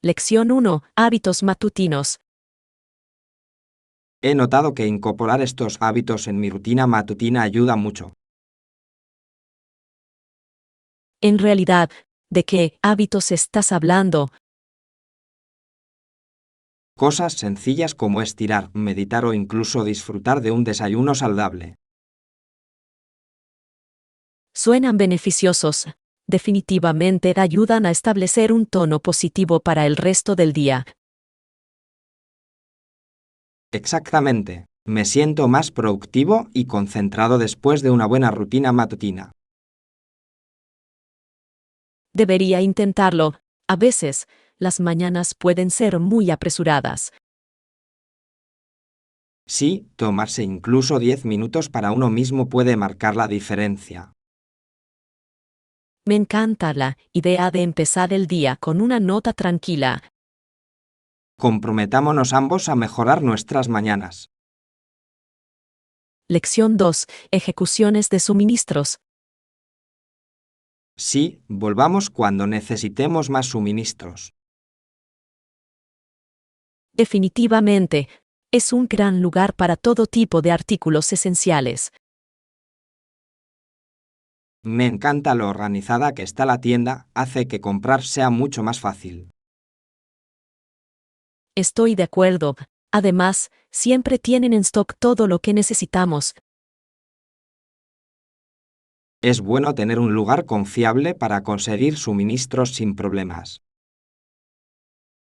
Lección 1. Hábitos matutinos. He notado que incorporar estos hábitos en mi rutina matutina ayuda mucho. En realidad, ¿de qué hábitos estás hablando? Cosas sencillas como estirar, meditar o incluso disfrutar de un desayuno saludable. Suenan beneficiosos. Definitivamente ayudan a establecer un tono positivo para el resto del día. Exactamente. Me siento más productivo y concentrado después de una buena rutina matutina. Debería intentarlo. A veces, las mañanas pueden ser muy apresuradas. Sí, tomarse incluso 10 minutos para uno mismo puede marcar la diferencia. Me encanta la idea de empezar el día con una nota tranquila. Comprometámonos ambos a mejorar nuestras mañanas. Lección 2. Ejecuciones de suministros. Sí, volvamos cuando necesitemos más suministros. Definitivamente, es un gran lugar para todo tipo de artículos esenciales. Me encanta lo organizada que está la tienda, hace que comprar sea mucho más fácil. Estoy de acuerdo. Además, siempre tienen en stock todo lo que necesitamos. Es bueno tener un lugar confiable para conseguir suministros sin problemas.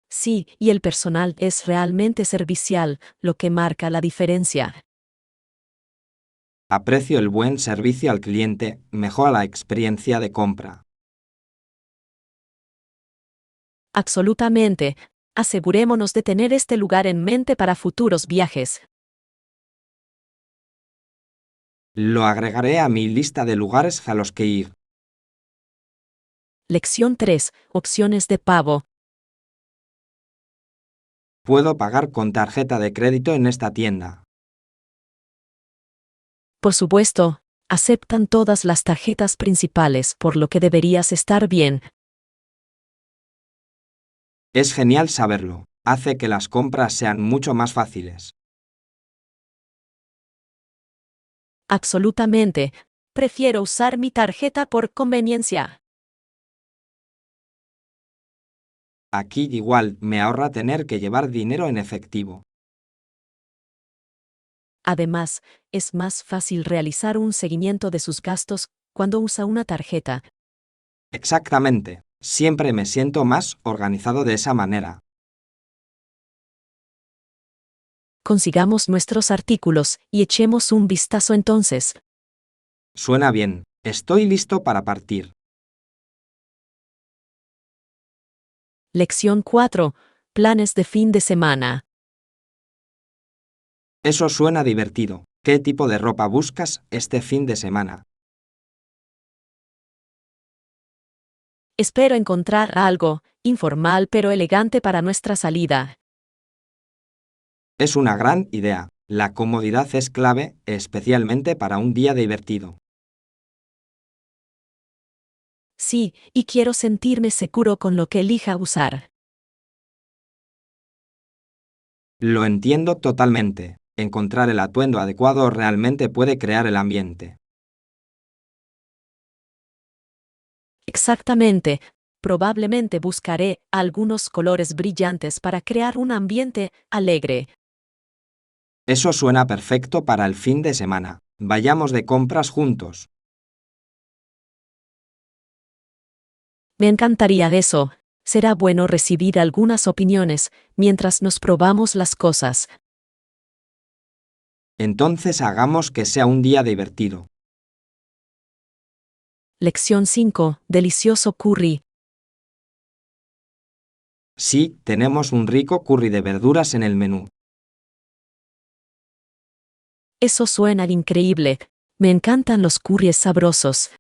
Sí, y el personal es realmente servicial, lo que marca la diferencia. Aprecio el buen servicio al cliente, mejora la experiencia de compra. Absolutamente. Asegurémonos de tener este lugar en mente para futuros viajes. Lo agregaré a mi lista de lugares a los que ir. Lección 3. Opciones de pago. Puedo pagar con tarjeta de crédito en esta tienda. Por supuesto, aceptan todas las tarjetas principales, por lo que deberías estar bien. Es genial saberlo. Hace que las compras sean mucho más fáciles. Absolutamente. Prefiero usar mi tarjeta por conveniencia. Aquí igual me ahorra tener que llevar dinero en efectivo. Además, es más fácil realizar un seguimiento de sus gastos cuando usa una tarjeta. Exactamente. Siempre me siento más organizado de esa manera. Consigamos nuestros artículos y echemos un vistazo entonces. Suena bien. Estoy listo para partir. Lección 4. Planes de fin de semana. Eso suena divertido. ¿Qué tipo de ropa buscas este fin de semana? Espero encontrar algo informal pero elegante para nuestra salida. Es una gran idea. La comodidad es clave, especialmente para un día divertido. Sí, y quiero sentirme seguro con lo que elija usar. Lo entiendo totalmente. Encontrar el atuendo adecuado realmente puede crear el ambiente. Exactamente. Probablemente buscaré algunos colores brillantes para crear un ambiente alegre. Eso suena perfecto para el fin de semana. Vayamos de compras juntos. Me encantaría eso. Será bueno recibir algunas opiniones mientras nos probamos las cosas. Entonces hagamos que sea un día divertido. Lección 5. Delicioso curry. Sí, tenemos un rico curry de verduras en el menú. Eso suena increíble. Me encantan los curries sabrosos.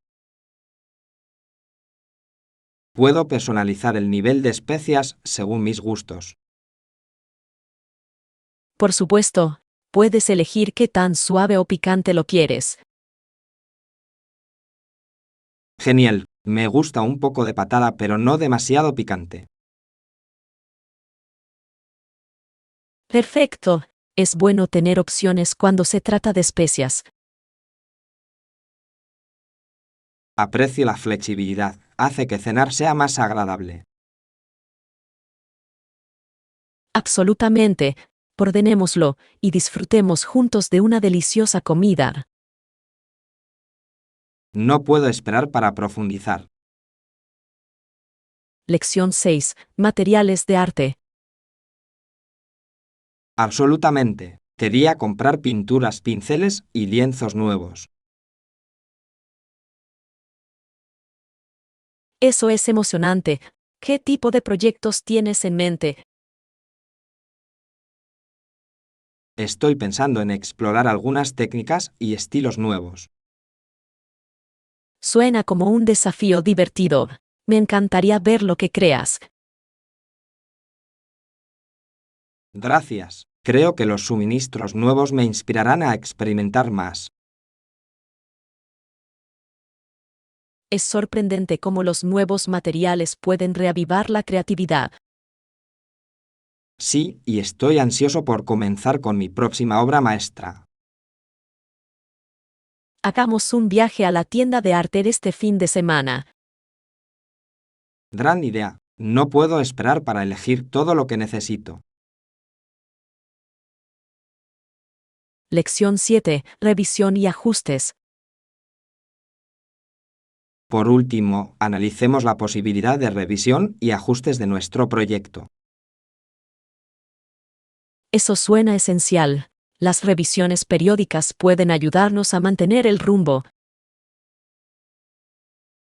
Puedo personalizar el nivel de especias según mis gustos. Por supuesto, puedes elegir qué tan suave o picante lo quieres. Genial, me gusta un poco de patada pero no demasiado picante. Perfecto. Es bueno tener opciones cuando se trata de especias. Aprecio la flexibilidad. Hace que cenar sea más agradable. Absolutamente. Ordenémoslo y disfrutemos juntos de una deliciosa comida. No puedo esperar para profundizar. Lección 6. Materiales de arte. Absolutamente. Quería comprar pinturas, pinceles y lienzos nuevos. Eso es emocionante. ¿Qué tipo de proyectos tienes en mente? Estoy pensando en explorar algunas técnicas y estilos nuevos. Suena como un desafío divertido. Me encantaría ver lo que creas. Gracias. Creo que los suministros nuevos me inspirarán a experimentar más. Es sorprendente cómo los nuevos materiales pueden reavivar la creatividad. Sí, y estoy ansioso por comenzar con mi próxima obra maestra. Hagamos un viaje a la tienda de arte este fin de semana. Gran idea. No puedo esperar para elegir todo lo que necesito. Lección 7. Revisión y ajustes. Por último, analicemos la posibilidad de revisión y ajustes de nuestro proyecto. Eso suena esencial. Las revisiones periódicas pueden ayudarnos a mantener el rumbo.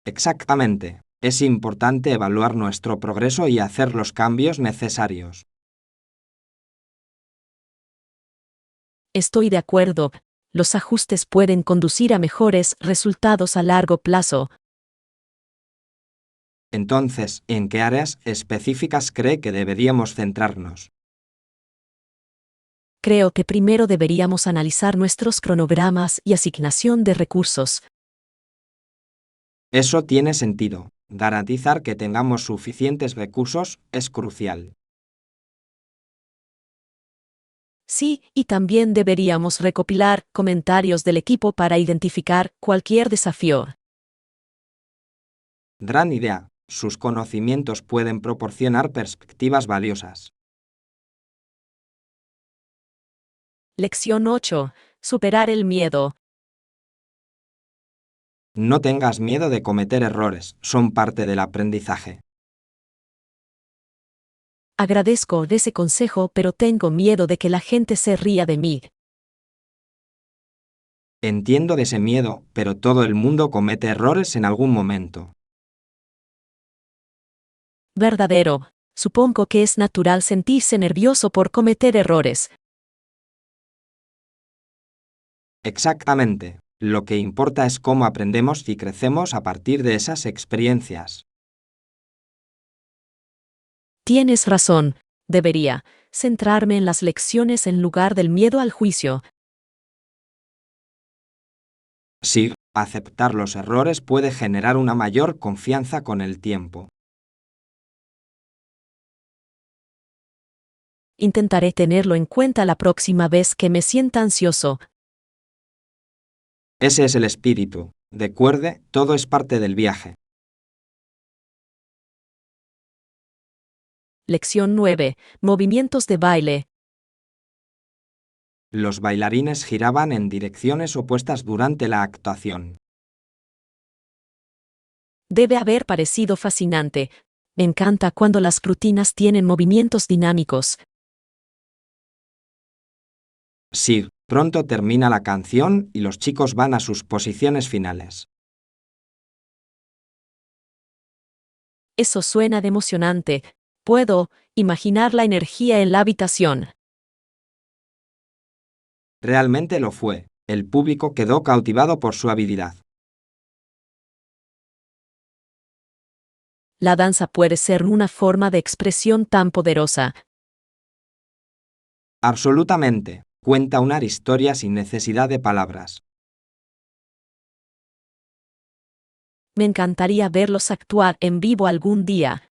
Exactamente. Es importante evaluar nuestro progreso y hacer los cambios necesarios. Estoy de acuerdo. Los ajustes pueden conducir a mejores resultados a largo plazo. Entonces, ¿en qué áreas específicas cree que deberíamos centrarnos? Creo que primero deberíamos analizar nuestros cronogramas y asignación de recursos. Eso tiene sentido. Garantizar que tengamos suficientes recursos es crucial. Sí, y también deberíamos recopilar comentarios del equipo para identificar cualquier desafío. Gran idea. Sus conocimientos pueden proporcionar perspectivas valiosas. Lección 8. Superar el miedo. No tengas miedo de cometer errores, son parte del aprendizaje. Agradezco ese consejo, pero tengo miedo de que la gente se ría de mí. Entiendo de ese miedo, pero todo el mundo comete errores en algún momento. Verdadero. Supongo que es natural sentirse nervioso por cometer errores. Exactamente. Lo que importa es cómo aprendemos y crecemos a partir de esas experiencias. Tienes razón. Debería centrarme en las lecciones en lugar del miedo al juicio. Sí, aceptar los errores puede generar una mayor confianza con el tiempo. Intentaré tenerlo en cuenta la próxima vez que me sienta ansioso. Ese es el espíritu. Recuerde, todo es parte del viaje. Lección 9. Movimientos de baile. Los bailarines giraban en direcciones opuestas durante la actuación. Debe haber parecido fascinante. Me encanta cuando las rutinas tienen movimientos dinámicos. Sí, pronto termina la canción y los chicos van a sus posiciones finales. Eso suena de emocionante. Puedo imaginar la energía en la habitación. Realmente lo fue. El público quedó cautivado por su habilidad. La danza puede ser una forma de expresión tan poderosa. Absolutamente. Cuenta una historia sin necesidad de palabras. Me encantaría verlos actuar en vivo algún día.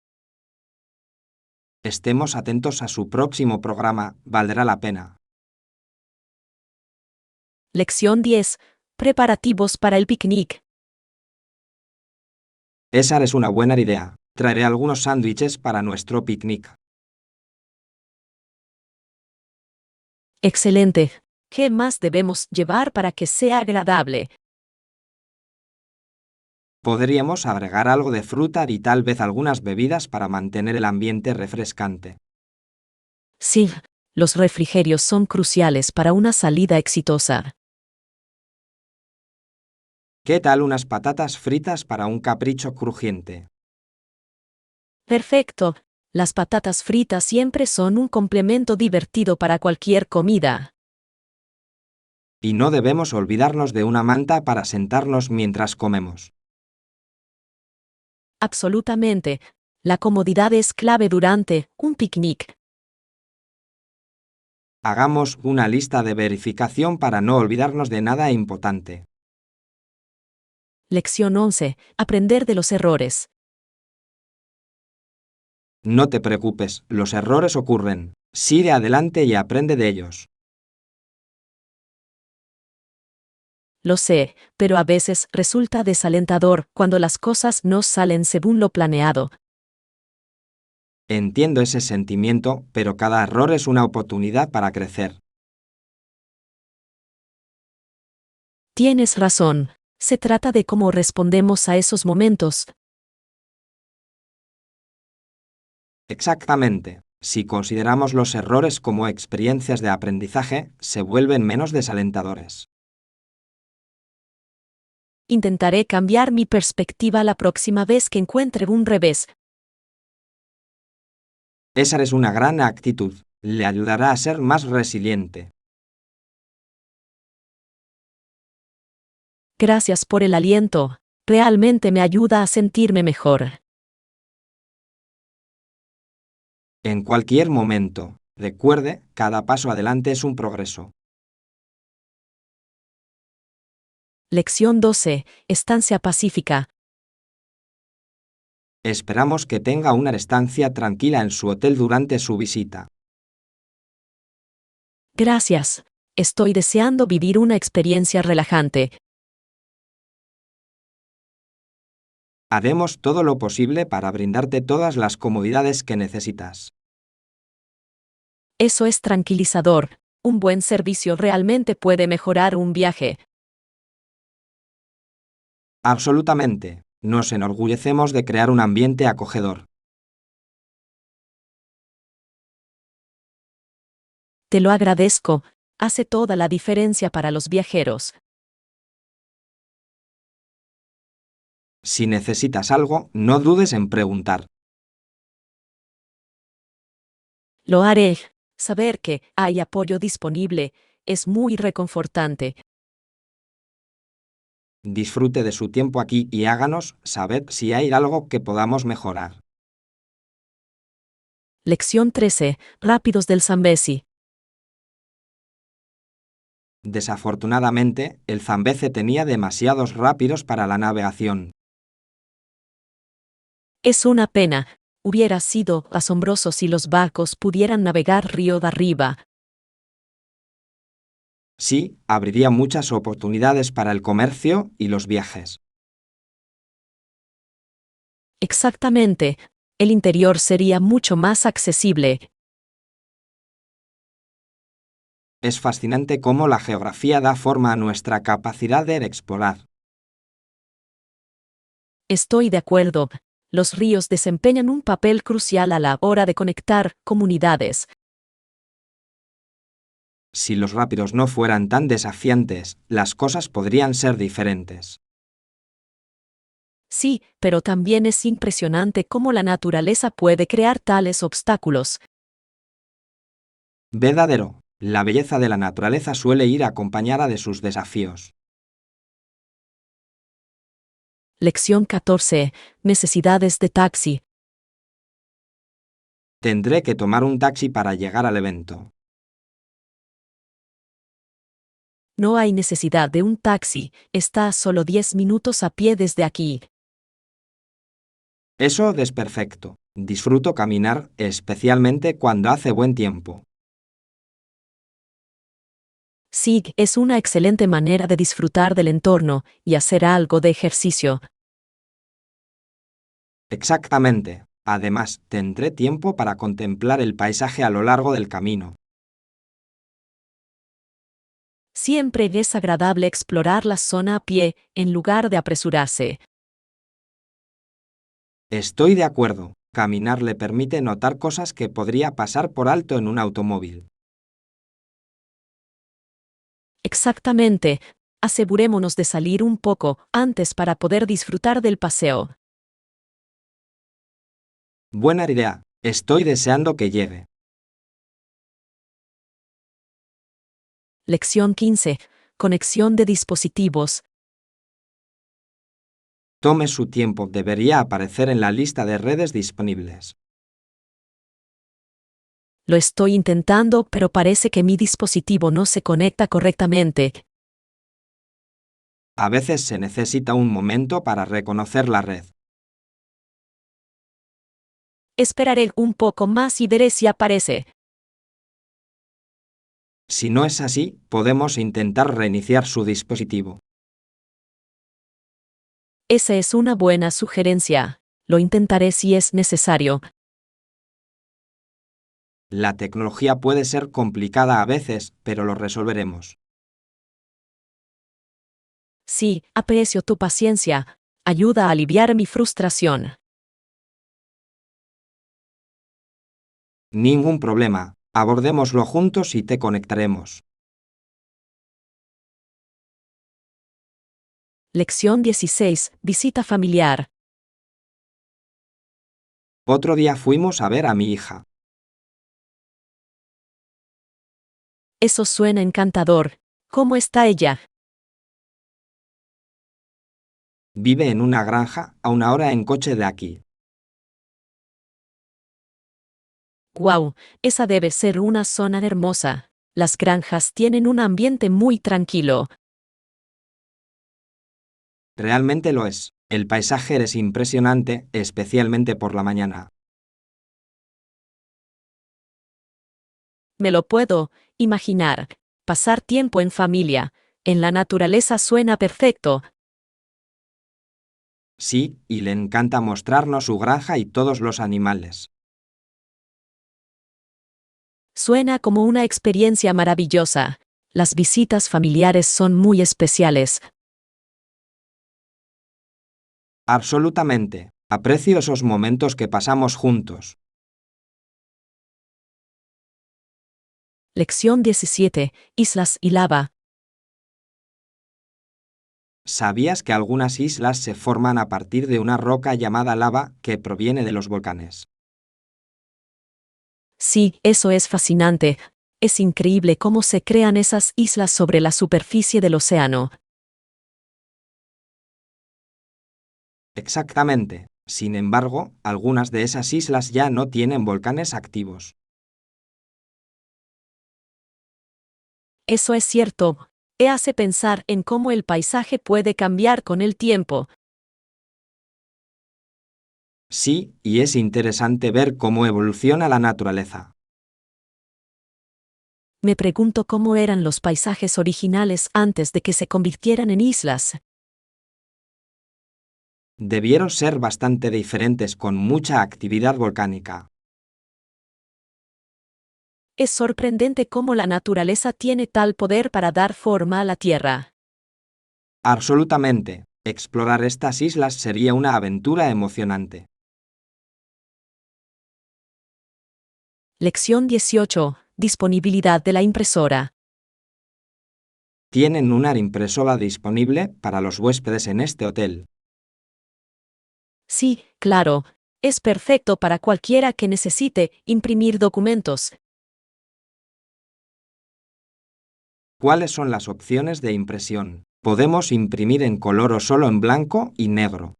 Estemos atentos a su próximo programa, valdrá la pena. Lección 10. Preparativos para el picnic. Esa es una buena idea. Traeré algunos sándwiches para nuestro picnic. Excelente. ¿Qué más debemos llevar para que sea agradable? Podríamos agregar algo de fruta y tal vez algunas bebidas para mantener el ambiente refrescante. Sí, los refrigerios son cruciales para una salida exitosa. ¿Qué tal unas patatas fritas para un capricho crujiente? Perfecto. Las patatas fritas siempre son un complemento divertido para cualquier comida. Y no debemos olvidarnos de una manta para sentarnos mientras comemos. Absolutamente. La comodidad es clave durante un picnic. Hagamos una lista de verificación para no olvidarnos de nada importante. Lección 11. Aprender de los errores. No te preocupes, los errores ocurren. Sigue adelante y aprende de ellos. Lo sé, pero a veces resulta desalentador cuando las cosas no salen según lo planeado. Entiendo ese sentimiento, pero cada error es una oportunidad para crecer. Tienes razón. Se trata de cómo respondemos a esos momentos. Exactamente. Si consideramos los errores como experiencias de aprendizaje, se vuelven menos desalentadores. Intentaré cambiar mi perspectiva la próxima vez que encuentre un revés. Esa es una gran actitud. Le ayudará a ser más resiliente. Gracias por el aliento. Realmente me ayuda a sentirme mejor. En cualquier momento, recuerde, cada paso adelante es un progreso. Lección 12. Estancia pacífica. Esperamos que tenga una estancia tranquila en su hotel durante su visita. Gracias. Estoy deseando vivir una experiencia relajante. Haremos todo lo posible para brindarte todas las comodidades que necesitas. Eso es tranquilizador. Un buen servicio realmente puede mejorar un viaje. Absolutamente. Nos enorgullecemos de crear un ambiente acogedor. Te lo agradezco. Hace toda la diferencia para los viajeros. Si necesitas algo, no dudes en preguntar. Lo haré. Saber que hay apoyo disponible es muy reconfortante. Disfrute de su tiempo aquí y háganos saber si hay algo que podamos mejorar. Lección 13. Rápidos del Zambezi. Desafortunadamente, el Zambeze tenía demasiados rápidos para la navegación. Es una pena. Hubiera sido asombroso si los barcos pudieran navegar río de arriba. Sí, abriría muchas oportunidades para el comercio y los viajes. Exactamente. El interior sería mucho más accesible. Es fascinante cómo la geografía da forma a nuestra capacidad de explorar. Estoy de acuerdo. Los ríos desempeñan un papel crucial a la hora de conectar comunidades. Si los rápidos no fueran tan desafiantes, las cosas podrían ser diferentes. Sí, pero también es impresionante cómo la naturaleza puede crear tales obstáculos. Verdadero, la belleza de la naturaleza suele ir acompañada de sus desafíos. Lección 14. Necesidades de taxi. Tendré que tomar un taxi para llegar al evento. No hay necesidad de un taxi, está a solo 10 minutos a pie desde aquí. Eso es perfecto. Disfruto caminar, especialmente cuando hace buen tiempo. Sí, es una excelente manera de disfrutar del entorno y hacer algo de ejercicio. Exactamente. Además, tendré tiempo para contemplar el paisaje a lo largo del camino. Siempre es agradable explorar la zona a pie en lugar de apresurarse. Estoy de acuerdo. Caminar le permite notar cosas que podría pasar por alto en un automóvil. Exactamente. Asegurémonos de salir un poco antes para poder disfrutar del paseo. Buena idea. Estoy deseando que llegue. Lección 15. Conexión de dispositivos. Tome su tiempo. Debería aparecer en la lista de redes disponibles. Lo estoy intentando, pero parece que mi dispositivo no se conecta correctamente. A veces se necesita un momento para reconocer la red. Esperaré un poco más y veré si aparece. Si no es así, podemos intentar reiniciar su dispositivo. Esa es una buena sugerencia. Lo intentaré si es necesario. La tecnología puede ser complicada a veces, pero lo resolveremos. Sí, aprecio tu paciencia. Ayuda a aliviar mi frustración. Ningún problema. Abordémoslo juntos y te conectaremos. Lección 16. Visita familiar. Otro día fuimos a ver a mi hija. Eso suena encantador. ¿Cómo está ella? Vive en una granja a una hora en coche de aquí. Guau, esa debe ser una zona hermosa. Las granjas tienen un ambiente muy tranquilo. Realmente lo es. El paisaje es impresionante, especialmente por la mañana. Me lo puedo imaginar. Pasar tiempo en familia, en la naturaleza suena perfecto. Sí, y le encanta mostrarnos su granja y todos los animales. Suena como una experiencia maravillosa. Las visitas familiares son muy especiales. Absolutamente. Aprecio esos momentos que pasamos juntos. Lección 17. Islas y lava. ¿Sabías que algunas islas se forman a partir de una roca llamada lava que proviene de los volcanes? Sí, eso es fascinante. Es increíble cómo se crean esas islas sobre la superficie del océano. Exactamente. Sin embargo, algunas de esas islas ya no tienen volcanes activos. Eso es cierto. E hace pensar en cómo el paisaje puede cambiar con el tiempo. Sí, y es interesante ver cómo evoluciona la naturaleza. Me pregunto cómo eran los paisajes originales antes de que se convirtieran en islas. Debieron ser bastante diferentes con mucha actividad volcánica. Es sorprendente cómo la naturaleza tiene tal poder para dar forma a la Tierra. Absolutamente. Explorar estas islas sería una aventura emocionante. Lección 18. Disponibilidad de la impresora. ¿Tienen una impresora disponible para los huéspedes en este hotel? Sí, claro. Es perfecto para cualquiera que necesite imprimir documentos. ¿Cuáles son las opciones de impresión? Podemos imprimir en color o solo en blanco y negro.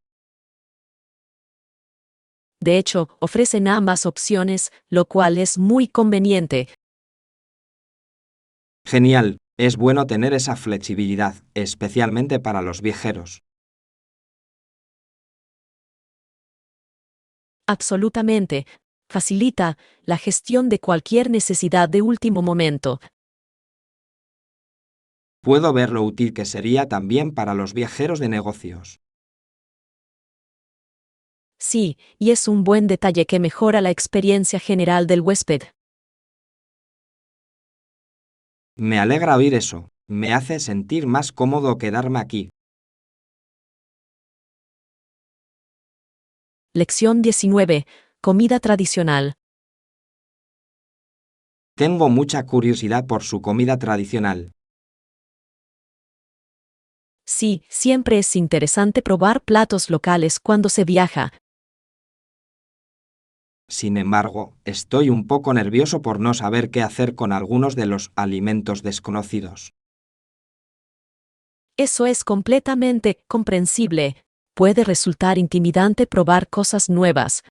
De hecho, ofrecen ambas opciones, lo cual es muy conveniente. Genial, es bueno tener esa flexibilidad, especialmente para los viajeros. Absolutamente. Facilita la gestión de cualquier necesidad de último momento. Puedo ver lo útil que sería también para los viajeros de negocios. Sí, y es un buen detalle que mejora la experiencia general del huésped. Me alegra oír eso. Me hace sentir más cómodo quedarme aquí. Lección 19. Comida tradicional. Tengo mucha curiosidad por su comida tradicional. Sí, siempre es interesante probar platos locales cuando se viaja. Sin embargo, estoy un poco nervioso por no saber qué hacer con algunos de los alimentos desconocidos. Eso es completamente comprensible. Puede resultar intimidante probar cosas nuevas.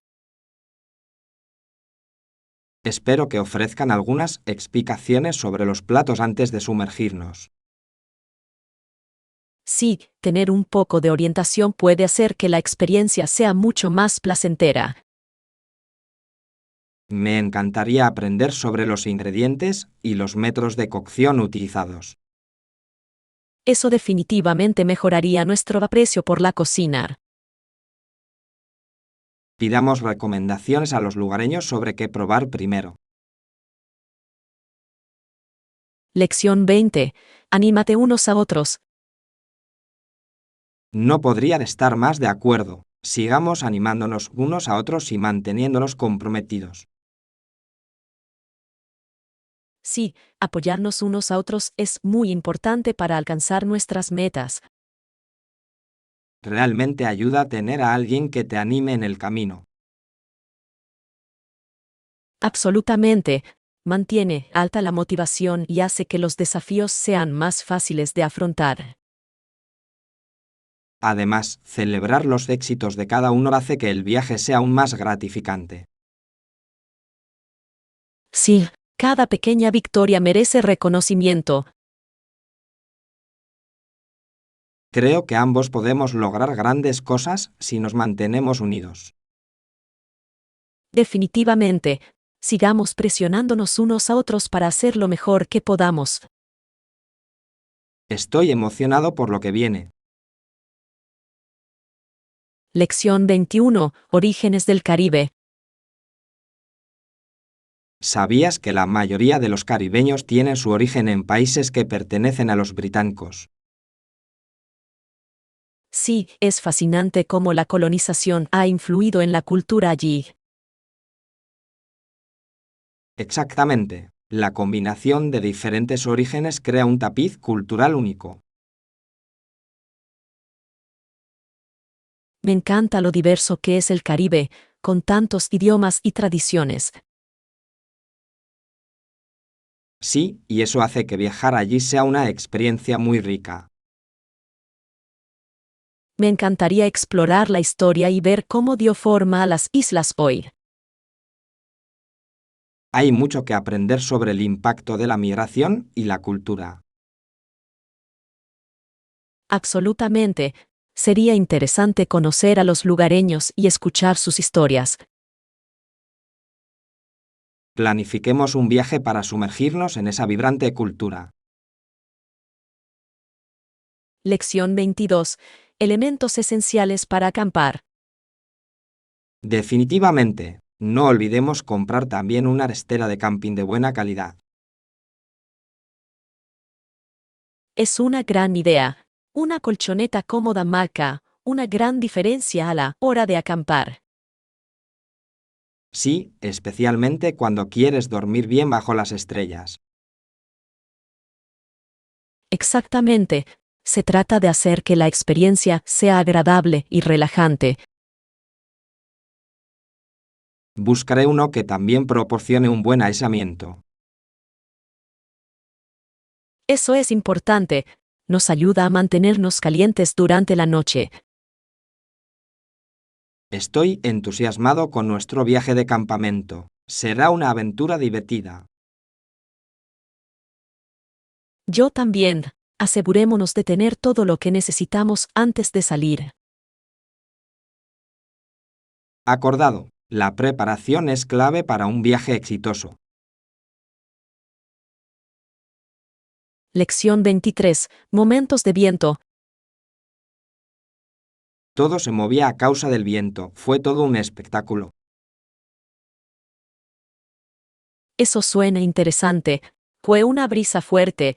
Espero que ofrezcan algunas explicaciones sobre los platos antes de sumergirnos. Sí, tener un poco de orientación puede hacer que la experiencia sea mucho más placentera. Me encantaría aprender sobre los ingredientes y los métodos de cocción utilizados. Eso definitivamente mejoraría nuestro aprecio por la cocina. Pidamos recomendaciones a los lugareños sobre qué probar primero. Lección 20. Anímate unos a otros. No podrían estar más de acuerdo. Sigamos animándonos unos a otros y manteniéndonos comprometidos. Sí, apoyarnos unos a otros es muy importante para alcanzar nuestras metas. Realmente ayuda a tener a alguien que te anime en el camino. Absolutamente. Mantiene alta la motivación y hace que los desafíos sean más fáciles de afrontar. Además, celebrar los éxitos de cada uno hace que el viaje sea aún más gratificante. Sí, cada pequeña victoria merece reconocimiento. Creo que ambos podemos lograr grandes cosas si nos mantenemos unidos. Definitivamente. Sigamos presionándonos unos a otros para hacer lo mejor que podamos. Estoy emocionado por lo que viene. Lección 21. Orígenes del Caribe. ¿Sabías que la mayoría de los caribeños tienen su origen en países que pertenecen a los británicos? Sí, es fascinante cómo la colonización ha influido en la cultura allí. Exactamente. La combinación de diferentes orígenes crea un tapiz cultural único. Me encanta lo diverso que es el Caribe, con tantos idiomas y tradiciones. Sí, y eso hace que viajar allí sea una experiencia muy rica. Me encantaría explorar la historia y ver cómo dio forma a las islas hoy. Hay mucho que aprender sobre el impacto de la migración y la cultura. Absolutamente. Sería interesante conocer a los lugareños y escuchar sus historias. Planifiquemos un viaje para sumergirnos en esa vibrante cultura. Lección 22. Elementos esenciales para acampar. Definitivamente, no olvidemos comprar también una estera de camping de buena calidad. Es una gran idea. Una colchoneta cómoda marca una gran diferencia a la hora de acampar. Sí, especialmente cuando quieres dormir bien bajo las estrellas. Exactamente. Se trata de hacer que la experiencia sea agradable y relajante. Buscaré uno que también proporcione un buen aislamiento. Eso es importante. Nos ayuda a mantenernos calientes durante la noche. Estoy entusiasmado con nuestro viaje de campamento. Será una aventura divertida. Yo también. Asegurémonos de tener todo lo que necesitamos antes de salir. Acordado. La preparación es clave para un viaje exitoso. Lección 23. Momentos de viento. Todo se movía a causa del viento, fue todo un espectáculo. Eso suena interesante. Fue una brisa fuerte.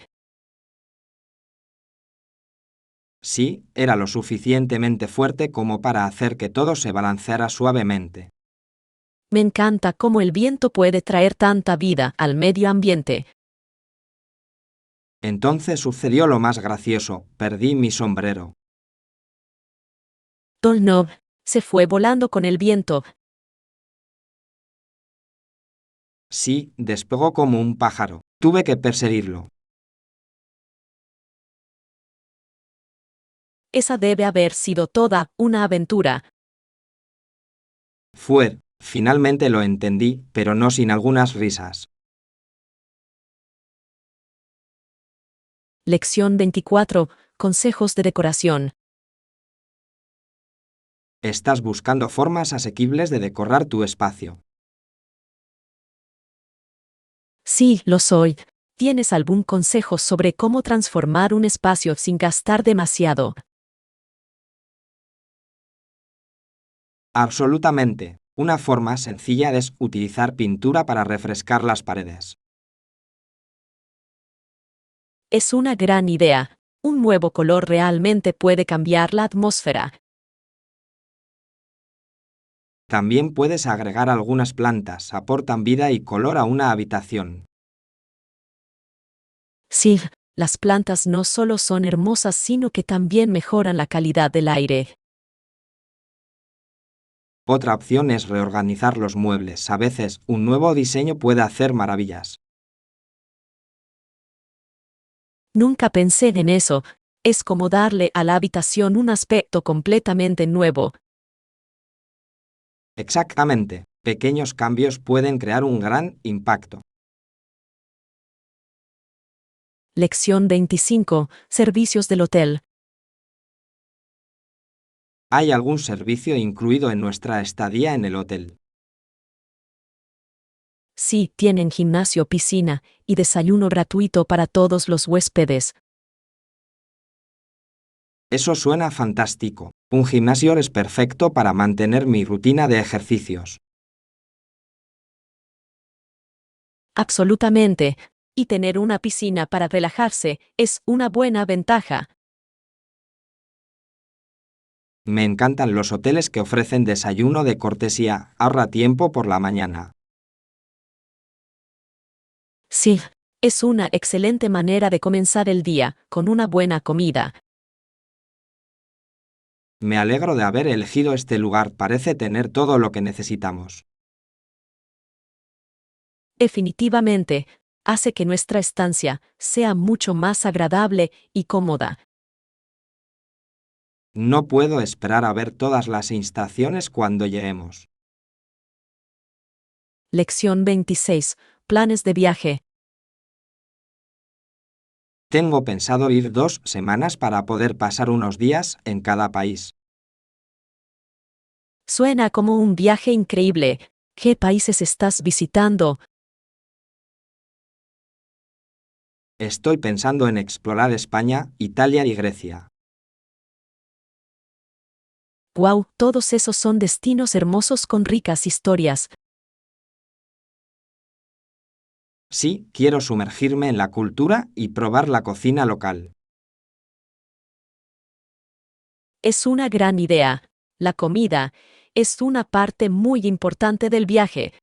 Sí, era lo suficientemente fuerte como para hacer que todo se balanceara suavemente. Me encanta cómo el viento puede traer tanta vida al medio ambiente. Entonces sucedió lo más gracioso, perdí mi sombrero. Dolnov se fue volando con el viento. Sí, despegó como un pájaro. Tuve que perseguirlo. Esa debe haber sido toda una aventura. Finalmente lo entendí, pero no sin algunas risas. Lección 24. Consejos de decoración. Estás buscando formas asequibles de decorar tu espacio. Sí, lo soy. ¿Tienes algún consejo sobre cómo transformar un espacio sin gastar demasiado? Absolutamente. Una forma sencilla es utilizar pintura para refrescar las paredes. Es una gran idea. Un nuevo color realmente puede cambiar la atmósfera. También puedes agregar algunas plantas, aportan vida y color a una habitación. Sí, las plantas no solo son hermosas, sino que también mejoran la calidad del aire. Otra opción es reorganizar los muebles. A veces, un nuevo diseño puede hacer maravillas. Nunca pensé en eso. Es como darle a la habitación un aspecto completamente nuevo. Exactamente. Pequeños cambios pueden crear un gran impacto. Lección 25. Servicios del hotel. ¿Hay algún servicio incluido en nuestra estadía en el hotel? Sí, tienen gimnasio, piscina y desayuno gratuito para todos los huéspedes. Eso suena fantástico. Un gimnasio es perfecto para mantener mi rutina de ejercicios. Absolutamente. Y tener una piscina para relajarse es una buena ventaja. Me encantan los hoteles que ofrecen desayuno de cortesía. Ahorra tiempo por la mañana. Sí, es una excelente manera de comenzar el día, con una buena comida. Me alegro de haber elegido este lugar. Parece tener todo lo que necesitamos. Definitivamente, hace que nuestra estancia sea mucho más agradable y cómoda. No puedo esperar a ver todas las instalaciones cuando lleguemos. Lección 26. Planes de viaje. Tengo pensado ir 2 semanas para poder pasar unos días en cada país. Suena como un viaje increíble. ¿Qué países estás visitando? Estoy pensando en explorar España, Italia y Grecia. ¡Wow! Todos esos son destinos hermosos con ricas historias. Sí, quiero sumergirme en la cultura y probar la cocina local. Es una gran idea. La comida es una parte muy importante del viaje.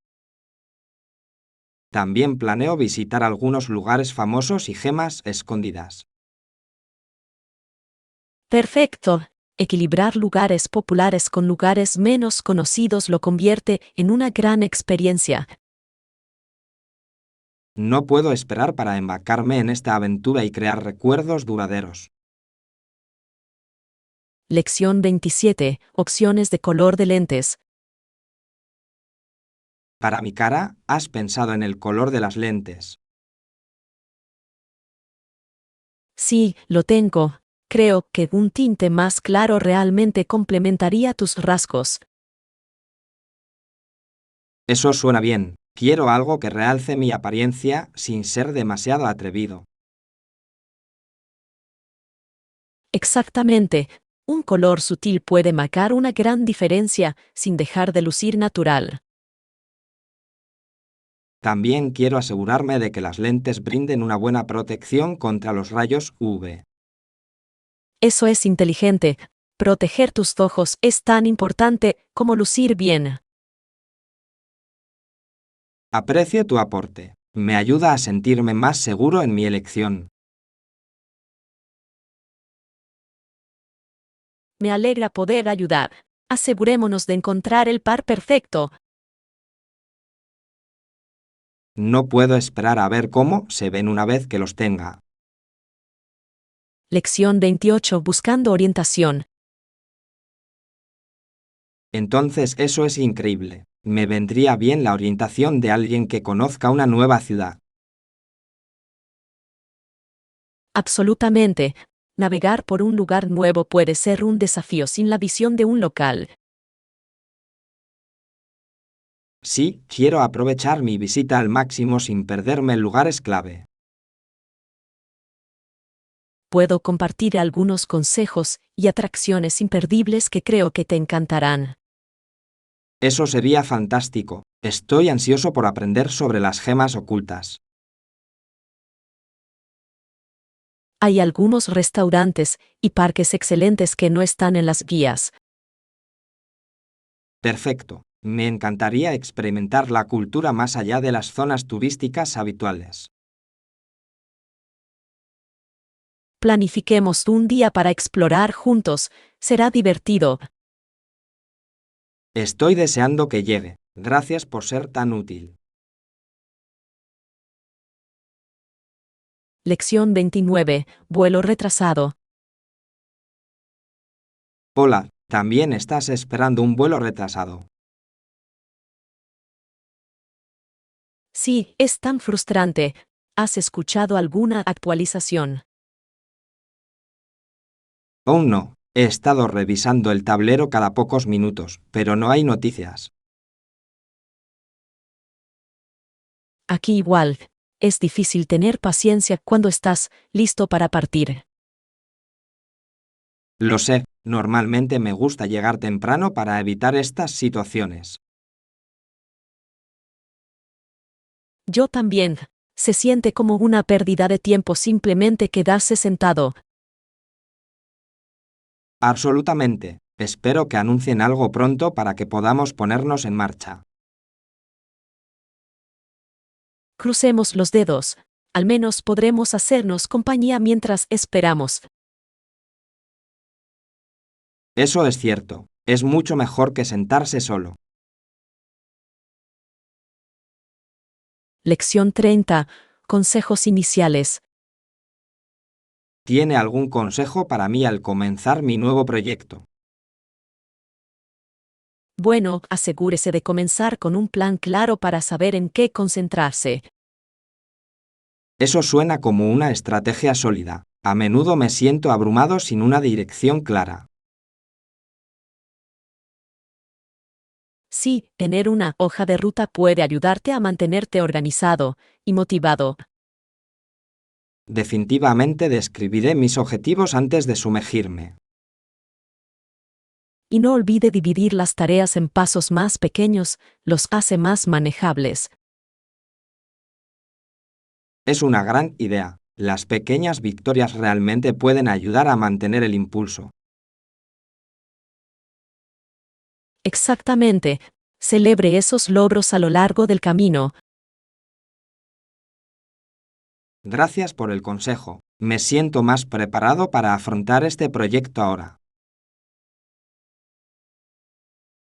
También planeo visitar algunos lugares famosos y gemas escondidas. Perfecto. Equilibrar lugares populares con lugares menos conocidos lo convierte en una gran experiencia. No puedo esperar para embarcarme en esta aventura y crear recuerdos duraderos. Lección 27. Opciones de color de lentes. Para mi cara, ¿has pensado en el color de las lentes? Sí, lo tengo. Creo que un tinte más claro realmente complementaría tus rasgos. Eso suena bien. Quiero algo que realce mi apariencia sin ser demasiado atrevido. Exactamente. Un color sutil puede marcar una gran diferencia sin dejar de lucir natural. También quiero asegurarme de que las lentes brinden una buena protección contra los rayos UV. Eso es inteligente. Proteger tus ojos es tan importante como lucir bien. Aprecio tu aporte. Me ayuda a sentirme más seguro en mi elección. Me alegra poder ayudar. Asegurémonos de encontrar el par perfecto. No puedo esperar a ver cómo se ven una vez que los tenga. Lección 28. Buscando orientación. Entonces eso es increíble. Me vendría bien la orientación de alguien que conozca una nueva ciudad. Absolutamente. Navegar por un lugar nuevo puede ser un desafío sin la visión de un local. Sí, quiero aprovechar mi visita al máximo sin perderme lugares clave. Puedo compartir algunos consejos y atracciones imperdibles que creo que te encantarán. Eso sería fantástico. Estoy ansioso por aprender sobre las gemas ocultas. Hay algunos restaurantes y parques excelentes que no están en las guías. Perfecto. Me encantaría experimentar la cultura más allá de las zonas turísticas habituales. Planifiquemos un día para explorar juntos. Será divertido. Estoy deseando que llegue. Gracias por ser tan útil. Lección 29. Vuelo retrasado. Hola, ¿también estás esperando un vuelo retrasado? Sí, es tan frustrante. ¿Has escuchado alguna actualización? Aún no. He estado revisando el tablero cada pocos minutos, pero no hay noticias. Aquí igual. Es difícil tener paciencia cuando estás listo para partir. Lo sé, normalmente me gusta llegar temprano para evitar estas situaciones. Yo también. Se siente como una pérdida de tiempo simplemente quedarse sentado. Absolutamente. Espero que anuncien algo pronto para que podamos ponernos en marcha. Crucemos los dedos. Al menos podremos hacernos compañía mientras esperamos. Eso es cierto. Es mucho mejor que sentarse solo. Lección 30. Consejos iniciales. ¿Tiene algún consejo para mí al comenzar mi nuevo proyecto? Bueno, asegúrese de comenzar con un plan claro para saber en qué concentrarse. Eso suena como una estrategia sólida. A menudo me siento abrumado sin una dirección clara. Sí, tener una hoja de ruta puede ayudarte a mantenerte organizado y motivado. Definitivamente describiré mis objetivos antes de sumergirme. Y no olvide dividir las tareas en pasos más pequeños, los hace más manejables. Es una gran idea. Las pequeñas victorias realmente pueden ayudar a mantener el impulso. Exactamente. Celebre esos logros a lo largo del camino. Gracias por el consejo. Me siento más preparado para afrontar este proyecto ahora.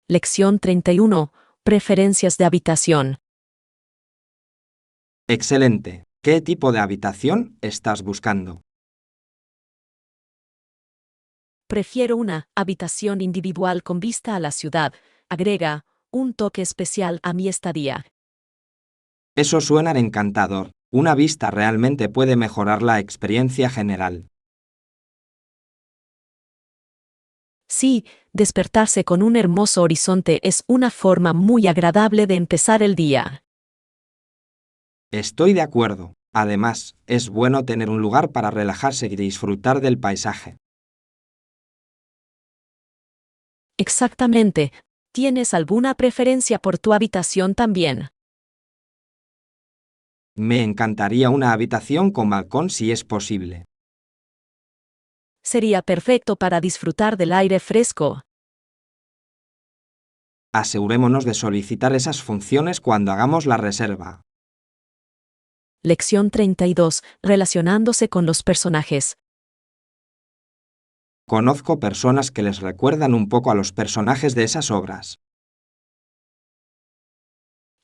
Lección 31. Preferencias de habitación. Excelente. ¿Qué tipo de habitación estás buscando? Prefiero una habitación individual con vista a la ciudad. Agrega un toque especial a mi estadía. Eso suena encantador. Una vista realmente puede mejorar la experiencia general. Sí, despertarse con un hermoso horizonte es una forma muy agradable de empezar el día. Estoy de acuerdo. Además, es bueno tener un lugar para relajarse y disfrutar del paisaje. Exactamente. ¿Tienes alguna preferencia por tu habitación también? Me encantaría una habitación con balcón si es posible. Sería perfecto para disfrutar del aire fresco. Asegurémonos de solicitar esas funciones cuando hagamos la reserva. Lección 32. Relacionándose con los personajes. Conozco personas que les recuerdan un poco a los personajes de esas obras.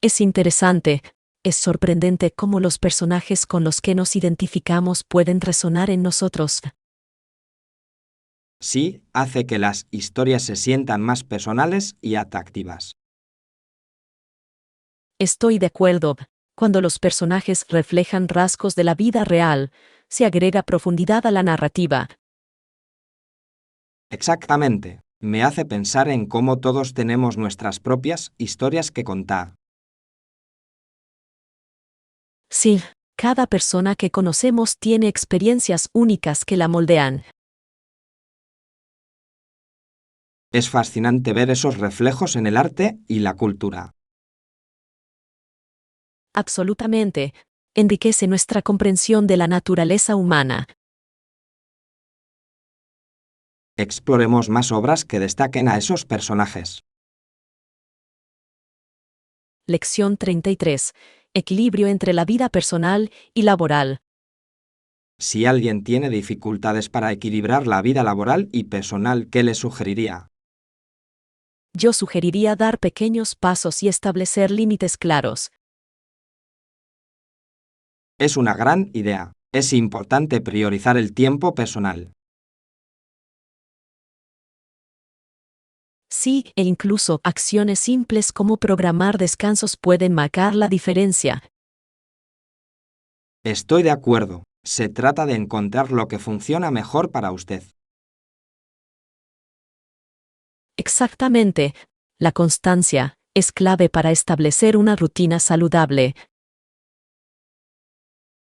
Es interesante. Es sorprendente cómo los personajes con los que nos identificamos pueden resonar en nosotros. Sí, hace que las historias se sientan más personales y atractivas. Estoy de acuerdo. Cuando los personajes reflejan rasgos de la vida real, se agrega profundidad a la narrativa. Exactamente. Me hace pensar en cómo todos tenemos nuestras propias historias que contar. Sí, cada persona que conocemos tiene experiencias únicas que la moldean. Es fascinante ver esos reflejos en el arte y la cultura. Absolutamente. Enriquece nuestra comprensión de la naturaleza humana. Exploremos más obras que destaquen a esos personajes. Lección 33. Equilibrio entre la vida personal y laboral. Si alguien tiene dificultades para equilibrar la vida laboral y personal, ¿qué le sugeriría? Yo sugeriría dar pequeños pasos y establecer límites claros. Es una gran idea. Es importante priorizar el tiempo personal. Sí, e incluso acciones simples como programar descansos pueden marcar la diferencia. Estoy de acuerdo. Se trata de encontrar lo que funciona mejor para usted. Exactamente. La constancia es clave para establecer una rutina saludable.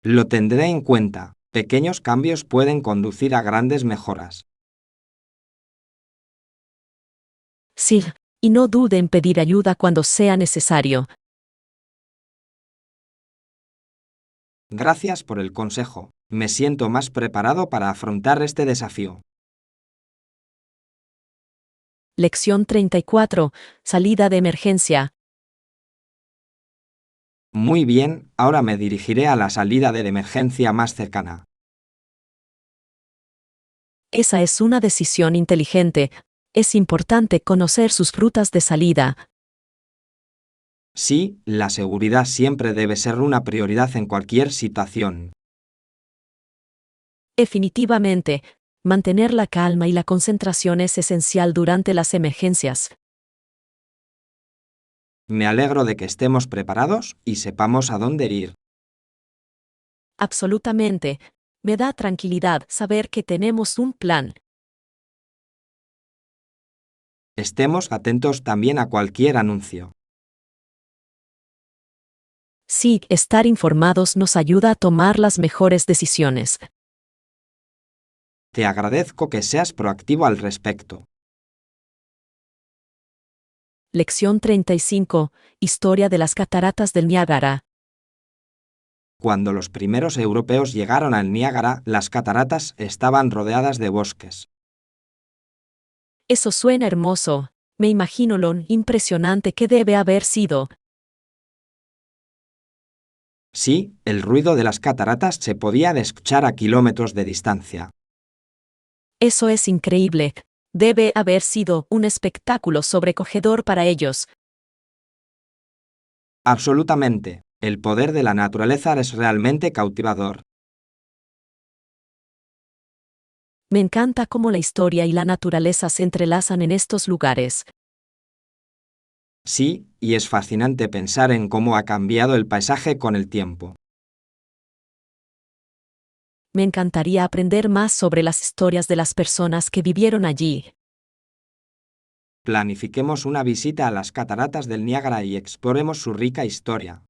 Lo tendré en cuenta. Pequeños cambios pueden conducir a grandes mejoras. Sí, y no dude en pedir ayuda cuando sea necesario. Gracias por el consejo. Me siento más preparado para afrontar este desafío. Lección 34. Salida de emergencia. Muy bien, ahora me dirigiré a la salida de emergencia más cercana. Esa es una decisión inteligente. Es importante conocer sus rutas de salida. Sí, la seguridad siempre debe ser una prioridad en cualquier situación. Definitivamente, mantener la calma y la concentración es esencial durante las emergencias. Me alegro de que estemos preparados y sepamos a dónde ir. Absolutamente. Me da tranquilidad saber que tenemos un plan. Estemos atentos también a cualquier anuncio. Sí, estar informados nos ayuda a tomar las mejores decisiones. Te agradezco que seas proactivo al respecto. Lección 35. Historia de las cataratas del Niágara. Cuando los primeros europeos llegaron al Niágara, las cataratas estaban rodeadas de bosques. Eso suena hermoso. Me imagino lo impresionante que debe haber sido. Sí, el ruido de las cataratas se podía escuchar a kilómetros de distancia. Eso es increíble. Debe haber sido un espectáculo sobrecogedor para ellos. Absolutamente. El poder de la naturaleza es realmente cautivador. Me encanta cómo la historia y la naturaleza se entrelazan en estos lugares. Sí, y es fascinante pensar en cómo ha cambiado el paisaje con el tiempo. Me encantaría aprender más sobre las historias de las personas que vivieron allí. Planifiquemos una visita a las cataratas del Niágara y exploremos su rica historia.